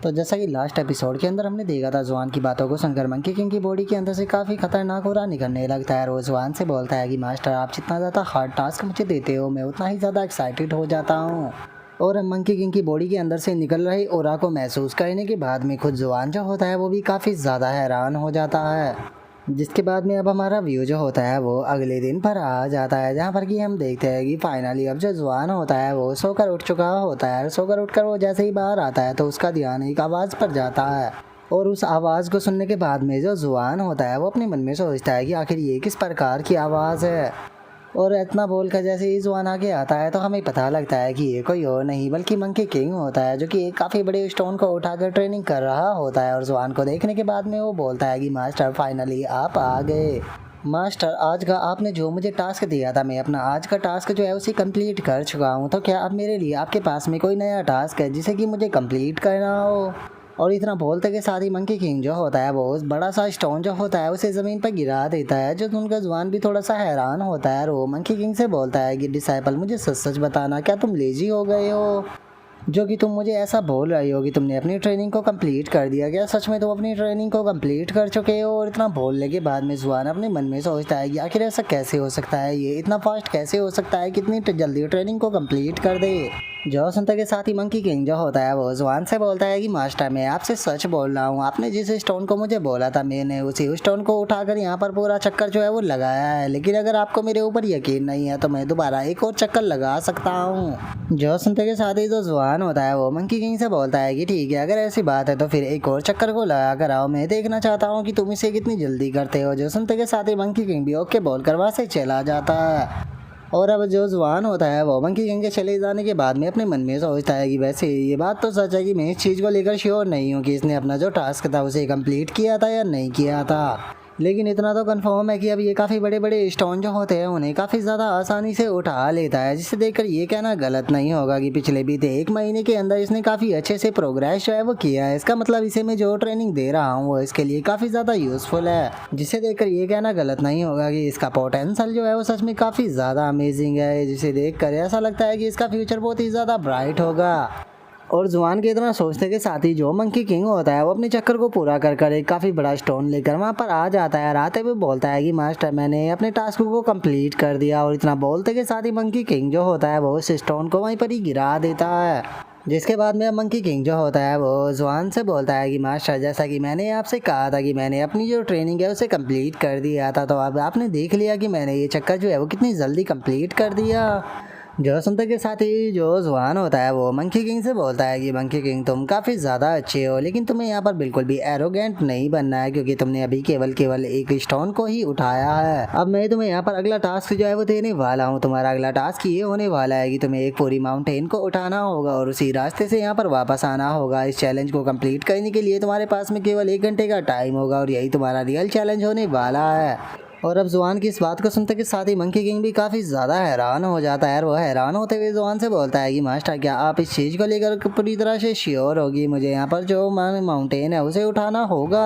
तो जैसा कि लास्ट एपिसोड के अंदर हमने देखा था, जुआन की बातों को सुनकर मंकी किंग की बॉडी के अंदर से काफ़ी खतरनाक और निकलने लगता है। और वो जुआन से बोलता है कि मास्टर, आप जितना ज़्यादा हार्ड टास्क मुझे देते हो मैं उतना ही ज़्यादा एक्साइटेड हो जाता हूँ। और मंकी किंग की बॉडी के अंदर से निकल रही ओरा को महसूस करने के बाद में खुद जुआन जो होता है वो भी काफ़ी ज़्यादा हैरान हो जाता है। जिसके बाद में अब हमारा व्यू जो होता है वो अगले दिन पर आ जाता है, जहाँ पर कि हम देखते हैं कि फाइनली अब जो जुआन होता है वो सोकर उठ चुका होता है। सोकर उठकर वो जैसे ही बाहर आता है तो उसका ध्यान एक आवाज़ पर जाता है। और उस आवाज़ को सुनने के बाद में जो जुआन होता है वो अपने मन में सोचता है कि आखिर ये किस प्रकार की आवाज़ है। और इतना बोलकर जैसे ही जुआन आगे आता है तो हमें पता लगता है कि ये कोई और नहीं बल्कि मंकी किंग होता है, जो कि एक काफ़ी बड़े स्टोन को उठाकर ट्रेनिंग कर रहा होता है। और जुआन को देखने के बाद में वो बोलता है कि मास्टर, फाइनली आप आ गए। मास्टर, आज का आपने जो मुझे टास्क दिया था मैं अपना आज का टास्क जो है उसे कंप्लीट कर चुका हूँ। तो क्या अब मेरे लिए आपके पास में कोई नया टास्क है जिसे कि मुझे कंप्लीट करना हो? और इतना बोलते के साथ ही मंकी किंग जो होता है वो उस बड़ा सा स्टोन जो होता है उसे ज़मीन पर गिरा देता है, जो सुनकर जुआन भी थोड़ा सा हैरान होता है। और वो मंकी किंग से बोलता है कि डिसाइपल, मुझे सच सच बताना, क्या तुम लेजी हो गए हो जो कि तुम मुझे ऐसा बोल रही हो कि तुमने अपनी ट्रेनिंग को कंप्लीट कर दिया? क्या सच में तुम अपनी ट्रेनिंग को कंप्लीट कर चुके हो? और इतना बोलने के बाद में जुआन अपने मन में सोचता है कि आखिर ऐसा कैसे हो सकता है, ये इतना फास्ट कैसे हो सकता है, कितनी जल्दी ट्रेनिंग को कंप्लीट कर दे। जो सुनते के साथ ही मंकी किंग जो होता है वो जुआन से बोलता है कि मास्टर, मैं आपसे सच बोल रहा हूँ, आपने जिस स्टोन को मुझे बोला था मैंने उसी स्टोन को उठाकर यहाँ पर पूरा चक्कर जो है वो लगाया है। लेकिन अगर आपको मेरे ऊपर यकीन नहीं है तो मैं दोबारा एक और चक्कर लगा सकता हूँ। जो सुनते के साथ ही जो जुआन होता है वो मंकी किंग से बोलता है कि ठीक है, अगर ऐसी बात है तो फिर एक और चक्कर को लगा कर आओ, मैं देखना चाहता हूँ कि तुम इसे कितनी जल्दी करते हो। जो सुनते के साथ ही मंकी किंग भी ओके बोलकर वहाँ से चला जाता है। और अब जो जुआन होता है वो मंकी किंग के चले जाने के बाद में अपने मन में सोचता है कि वैसे ये बात तो सच है कि मैं इस चीज़ को लेकर श्योर नहीं हूँ कि इसने अपना जो टास्क था उसे कंप्लीट किया था या नहीं किया था। लेकिन इतना तो कंफर्म है कि अब ये काफ़ी बड़े बड़े स्टोन जो होते हैं उन्हें काफ़ी ज़्यादा आसानी से उठा लेता है, जिसे देखकर ये कहना गलत नहीं होगा कि पिछले बीते 1 महीने के अंदर इसने काफ़ी अच्छे से प्रोग्रेस जो है वो किया है। इसका मतलब इसे मैं जो ट्रेनिंग दे रहा हूँ वो इसके लिए काफ़ी ज़्यादा यूज़फुल है, जिसे देखकर ये कहना गलत नहीं होगा कि इसका पोटेंशियल जो है वो सच में काफ़ी ज़्यादा अमेजिंग है, जिसे देख कर ऐसा लगता है कि इसका फ्यूचर बहुत ही ज़्यादा ब्राइट होगा। और जुआन के इतना सोचने के साथ ही जो मंकी किंग होता है वो अपने चक्कर को पूरा कर कर एक काफ़ी बड़ा स्टोन लेकर वहाँ पर आ जाता है। आते हुए बोलता है कि मास्टर, मैंने अपने टास्क को कंप्लीट कर दिया। और इतना बोलते के साथ ही मंकी किंग जो होता है वो उस स्टोन को वहीं पर ही गिरा देता है। जिसके बाद में अब मंकी किंग जो होता है वो जुआन से बोलता है कि मास्टर, जैसा कि मैंने आपसे कहा था कि मैंने अपनी जो ट्रेनिंग है उसे कंप्लीट कर दिया था, तो अब आपने देख लिया कि मैंने ये चक्कर जो है वो कितनी जल्दी कंप्लीट कर दिया। जो सुनते के साथ ही जो जुआन होता है वो मंकी किंग से बोलता है कि मंकी किंग, तुम काफ़ी ज़्यादा अच्छे हो, लेकिन तुम्हें यहाँ पर बिल्कुल भी एरोगेंट नहीं बनना है, क्योंकि तुमने अभी केवल एक स्टोन को ही उठाया है। अब मैं तुम्हें यहाँ पर अगला टास्क जो है वो देने वाला हूँ। तुम्हारा अगला टास्क ये होने वाला है कि तुम्हें एक पूरी माउंटेन को उठाना होगा और उसी रास्ते से यहाँ पर वापस आना होगा। इस चैलेंज को कंप्लीट करने के लिए तुम्हारे पास में केवल 1 घंटे का टाइम होगा और यही तुम्हारा रियल चैलेंज होने वाला है। और अब जुआन की इस बात को सुनते के साथ ही मंकी किंग भी काफ़ी ज़्यादा हैरान हो जाता है। और वो हैरान होते हुए जुआन से बोलता है कि मास्टर, क्या आप इस चीज़ को लेकर पूरी तरह से श्योर होगी? मुझे यहाँ पर जो माउंटेन है उसे उठाना होगा,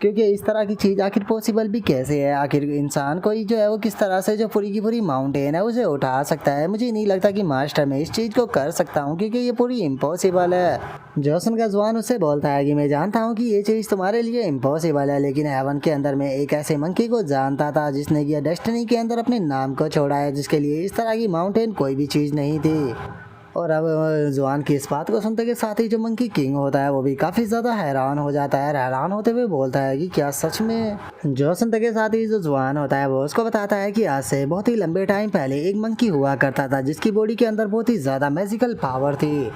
क्योंकि इस तरह की चीज़ आखिर पॉसिबल भी कैसे है? आखिर इंसान कोई जो है वो किस तरह से जो पूरी की पूरी माउंटेन है उसे उठा सकता है? मुझे नहीं लगता कि मास्टर मैं इस चीज़ को कर सकता हूँ, क्योंकि ये पूरी इम्पॉसिबल है। जोसन का जुआन उससे बोलता है कि मैं जानता हूँ कि ये चीज़ तुम्हारे लिए इम्पॉसिबल है, लेकिन हेवन के अंदर मैं एक ऐसे मंकी को जानता था जिसने कि डेस्टिनी के अंदर अपने नाम को छोड़ा है, जिसके लिए इस तरह की माउंटेन कोई भी चीज़ नहीं थी। और अब जुआन की इस बात को सुनते के साथ ही जो मंकी किंग होता है वो भी काफ़ी ज़्यादा हैरान हो जाता है। हैरान होते हुए बोलता है कि क्या सच में? जो सुनते के साथ ही जो जुआन होता है वो उसको बताता है कि आज से बहुत ही लंबे टाइम पहले एक मंकी हुआ करता था जिसकी बॉडी के अंदर बहुत ही ज़्यादा मैजिकल पावर थी।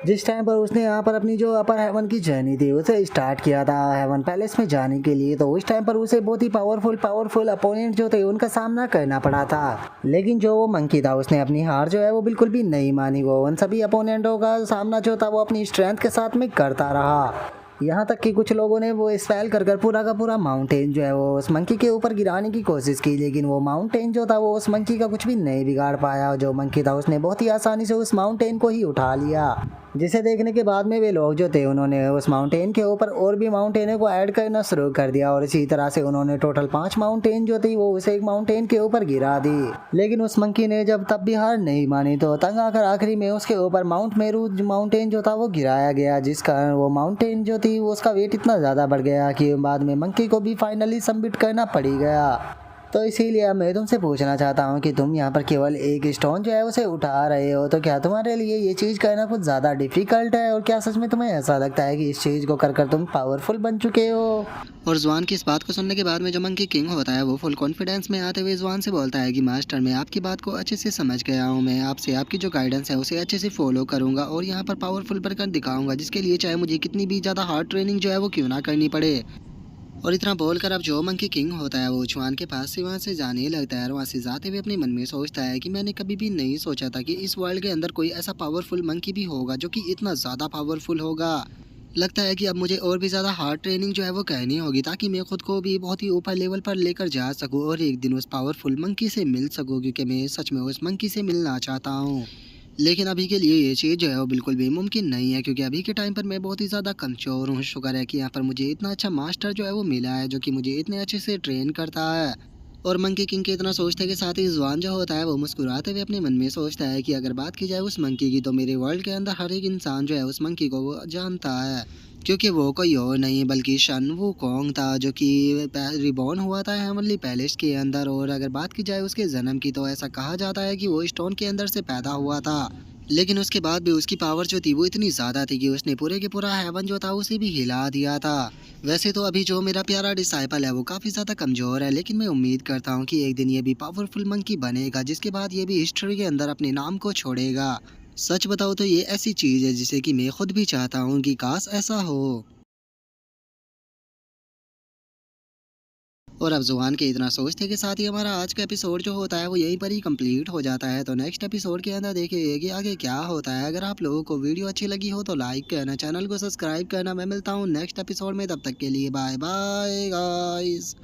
जिस टाइम पर उसने यहाँ पर अपनी जो अपर हेवन की जर्नी थी उसे स्टार्ट किया था हेवन पैलेस में जाने के लिए, तो उस टाइम पर उसे बहुत ही पावरफुल अपोनेंट जो थे उनका सामना करना पड़ा था। लेकिन जो वो मंकी था उसने अपनी हार जो है वो बिल्कुल भी नहीं मानी। वो उन सभी अपोनेंटों का सामना जो था वो अपनी स्ट्रेंथ के साथ में करता रहा। यहाँ तक कि कुछ लोगों ने वो स्पेल कर कर पूरा का पूरा माउंटेन जो है वो उस मंकी के ऊपर गिराने की कोशिश की, लेकिन वो माउंटेन जो था वो उस मंकी का कुछ भी नहीं बिगाड़ पाया। जो मंकी था उसने बहुत ही आसानी से उस माउंटेन को ही उठा लिया, जिसे देखने के बाद में वे लोग जो थे उन्होंने उस माउंटेन के ऊपर और भी माउंटेनों को ऐड करना शुरू कर दिया और इसी तरह से उन्होंने टोटल 5 माउंटेन जो थी वो उसे एक माउंटेन के ऊपर गिरा दी। लेकिन उस मंकी ने जब तब भी हार नहीं मानी तो तंग आकर आखिरी में उसके ऊपर माउंट मेरू माउंटेन जो था वो गिराया गया, जिस कारण वो माउंटेन जो थी वो उसका वेट इतना ज़्यादा बढ़ गया कि बाद में मंकी को भी फाइनली सबमिट करना पड़ी गया। तो इसीलिए अब मैं तुमसे पूछना चाहता हूँ कि तुम यहाँ पर केवल एक स्टोन जो है उसे उठा रहे हो, तो क्या तुम्हारे लिए ये चीज़ करना कुछ ज़्यादा डिफ़िकल्ट है और क्या सच में तुम्हें ऐसा लगता है कि इस चीज़ को कर कर तुम पावरफुल बन चुके हो? और जुआन की इस बात को सुनने के बाद में जो मंकी किंग होता है वो फुल कॉन्फिडेंस में आते हुए जुआन से बोलता है कि मास्टर मैं आपकी बात को अच्छे से समझ गया हूँ, मैं आपसे आपकी जो गाइडेंस है उसे अच्छे से फॉलो करूँगा और यहाँ पर पावरफुल बनकर दिखाऊँगा, जिसके लिए चाहे मुझे कितनी भी ज़्यादा हार्ड ट्रेनिंग जो है वो क्यों ना करनी पड़े। और इतना बोलकर अब जो मंकी किंग होता है वो जुआन के पास से वहाँ से जाने लगता है और वहाँ से जाते हुए अपने मन में सोचता है कि मैंने कभी भी नहीं सोचा था कि इस वर्ल्ड के अंदर कोई ऐसा पावरफुल मंकी भी होगा जो कि इतना ज़्यादा पावरफुल होगा। लगता है कि अब मुझे और भी ज़्यादा हार्ड ट्रेनिंग जो है वो करनी होगी ताकि मैं खुद को भी बहुत ही ऊपर लेवल पर लेकर जा सकूं और एक दिन उस पावरफुल मंकी से मिल सकूं, क्योंकि मैं सच में उस मंकी से मिलना चाहता हूं। लेकिन अभी के लिए ये चीज़ जो है वो बिल्कुल भी मुमकिन नहीं है, क्योंकि अभी के टाइम पर मैं बहुत ही ज़्यादा कमज़ोर हूँ। शुक्र है कि यहाँ पर मुझे इतना अच्छा मास्टर जो है वो मिला है जो कि मुझे इतने अच्छे से ट्रेन करता है। और मंकी किंग के इतना सोचने के साथ ही जुआन जो होता है वो मुस्कुराते हुए अपने मन में सोचता है कि अगर बात की जाए उस मंकी की तो मेरे वर्ल्ड के अंदर हर एक इंसान जो है उस मंकी को वो जानता है, क्योंकि वो कोई और नहीं बल्कि शन वो कॉन्ग था जो कि रिबॉर्न हुआ था हेवनली पैलेस के अंदर। और अगर बात की जाए उसके जन्म की तो ऐसा कहा जाता है कि वो स्टोन के अंदर से पैदा हुआ था, लेकिन उसके बाद भी उसकी पावर जो थी वो इतनी ज़्यादा थी कि उसने पूरे के पूरा हेवन जो था उसे भी हिला दिया था। वैसे तो अभी जो मेरा प्यारा डिसाइपल है वो काफ़ी ज़्यादा कमज़ोर है, लेकिन मैं उम्मीद करता हूँ कि एक दिन ये भी पावरफुल मंकी बनेगा, जिसके बाद ये भी हिस्ट्री के अंदर अपने नाम को छोड़ेगा। सच बताओ तो ये ऐसी चीज़ है जिसे कि मैं खुद भी चाहता हूँ कि काश ऐसा हो। और अब जुबान के इतना सोचने के साथ ही हमारा आज का एपिसोड जो होता है वो यहीं पर ही कंप्लीट हो जाता है। तो नेक्स्ट एपिसोड के अंदर देखिए कि आगे क्या होता है। अगर आप लोगों को वीडियो अच्छी लगी हो तो लाइक करना, चैनल को सब्सक्राइब करना। मैं मिलता हूँ नेक्स्ट एपिसोड में, तब तक के लिए बाय बाय गाइस।